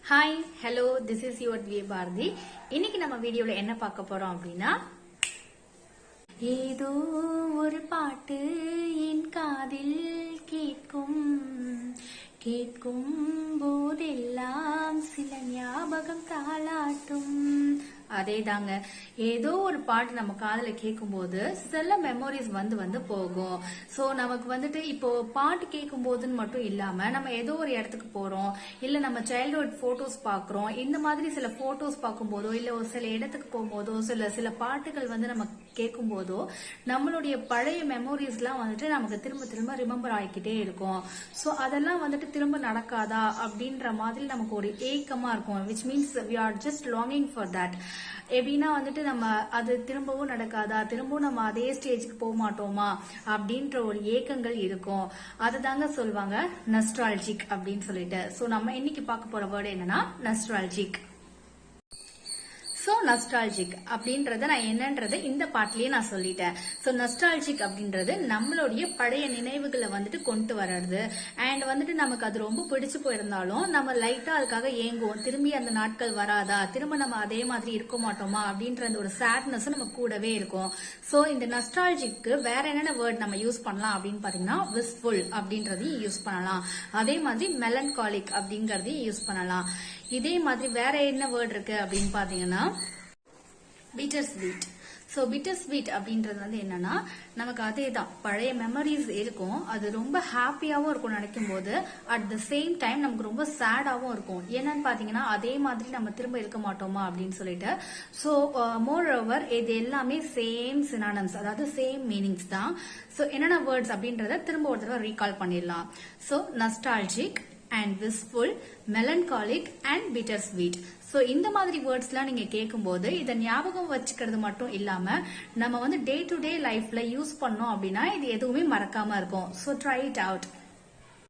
Hi hello this is your V Bharathi. இன்னைக்கு நம்ம வீடியோல என்ன பார்க்க போறோம் அப்படின்னா, ஏதோ ஒரு பாட்டு என் காதில் கேட்கும் கேட்கும் போதெல்லாம் சில ஞாபகம் தாளாட்டும். அதே தாங்க, ஏதோ ஒரு பாட்டு நம்ம காதல கேட்கும் போது சில மெமோரிஸ் வந்து போகும். சோ நமக்கு வந்துட்டு இப்போ பாட்டு கேட்கும் போதுன்னு மட்டும் இல்லாம நம்ம ஏதோ ஒரு இடத்துக்கு போறோம், இல்ல நம்ம சைல்ட்ஹுட் போட்டோஸ் பாக்குறோம், இந்த மாதிரி சில போட்டோஸ் பார்க்கும் போதோ இல்ல ஒரு சில இடத்துக்கு போகும்போதோ சில பாட்டுகள் நம்ம கேட்கும் போதோ நம்மளுடைய பழைய மெமோரிஸ் எல்லாம் வந்துட்டு நமக்கு திரும்ப திரும்ப ரிமெம்பர் ஆகிக்கிட்டே இருக்கும். சோ அதெல்லாம் வந்துட்டு திரும்ப நடக்காதா அப்படின்ற மாதிரி நமக்கு ஒரு ஏக்கமா இருக்கும். Which means we are just longing for that. எப்படின்னா வந்துட்டு நம்ம அது திரும்பவும் நடக்காதா, திரும்பவும் நம்ம அதே ஸ்டேஜுக்கு போக மாட்டோமா அப்படின்ற ஒரு ஏக்கங்கள் இருக்கும். அதுதாங்க சொல்லுவாங்க நஸ்டால்ஜிக் அப்படின்னு சொல்லிட்டு. சோ நம்ம இன்னைக்கு பார்க்க போற வேர்டு என்னன்னா நஸ்டால்ஜிக். சோ நஸ்டால்ஜிக் அப்படின்றத நான் என்னன்றதை இந்த பாட்டிலேயே நான் சொல்லிட்டேன். சோ நஸ்டால்ஜிக் அப்படின்றது நம்மளுடைய பழைய நினைவுகளை வந்துட்டு கொண்டு வர்றது. அண்ட் வந்துட்டு நமக்கு அது ரொம்ப பிடிச்சு போயிருந்தாலும் நம்ம லைட்டா அதுக்காக ஏங்குவோம், திரும்பி அந்த நாட்கள் வராதா, திரும்ப நம்ம அதே மாதிரி இருக்க மாட்டோமா அப்படின்ற அந்த ஒரு சேட்னஸ் நம்ம கூடவே இருக்கும். சோ இந்த நஸ்டால்ஜிக்கு வேற என்னென்ன வேர்ட் நம்ம யூஸ் பண்ணலாம் அப்படின்னு பாத்தீங்கன்னா, விஸ்ஃபுல் அப்படின்றதையும் யூஸ் பண்ணலாம். அதே மாதிரி மெலன்காலிக் அப்படிங்கறதையும் யூஸ் பண்ணலாம். இதே மாதிரி வேற என்ன வேர்ட் இருக்கு அப்படின்னு பாத்தீங்கன்னா, bitter sweet. So bitter sweet அப்படின்றது என்னன்னா, நமக்கு அதே தான் பழைய மெமரிஸ் இருக்கும், அது ரொம்ப ஹாப்பியாவும் இருக்கும் நினைக்கும் போது, அட் த சேம் டைம் நமக்கு ரொம்ப சேடாவும் இருக்கும். என்னன்னு பாத்தீங்கன்னா, அதே மாதிரி நம்ம திரும்ப இருக்க மாட்டோமா அப்படின்னு சொல்லிட்டு. சோ மோர் ஓவர் இது எல்லாமே சேம் சினானம்ஸ், அதாவது சேம் மீனிங்ஸ் தான். சோ என்னென்ன வேர்ட்ஸ் அப்படின்றத திரும்ப ஒரு தடவை ரீகால் பண்ணிடலாம். So nostalgic and wistful, melancholic and bittersweet. So இந்த மாதிரி வேர்ட்ஸ் எல்லாம் நீங்க கேட்கும் போது இதை ஞாபகம் வச்சுக்கிறது மட்டும் இல்லாம நம்ம டே டு டே லைஃப்ல யூஸ் பண்ணோம் அப்படின்னா இது எதுவுமே மறக்காம இருக்கும். So try it out.